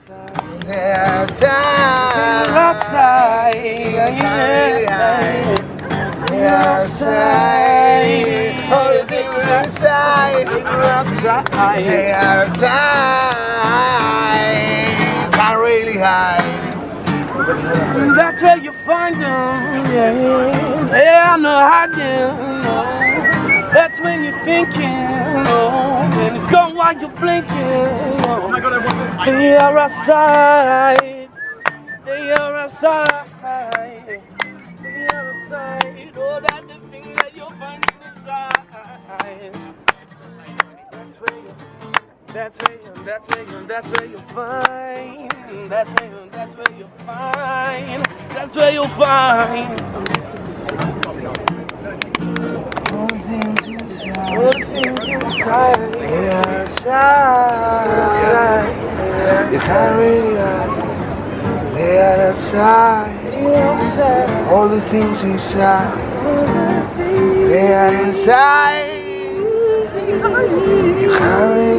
Can't really hide. That's where you find them, yeah. Yeah, I'm not hiding, no. That's when you're thinking, no. And it's gone while you're blinking, no. Stay outside, stay outside, stay outside. Oh, that's the thing that you're finding inside. That's where you find, that's where you find, that's where you find. All the things inside. All the things inside. They are outside. You can't really hide. They are outside. All the things inside. They are inside. You can't really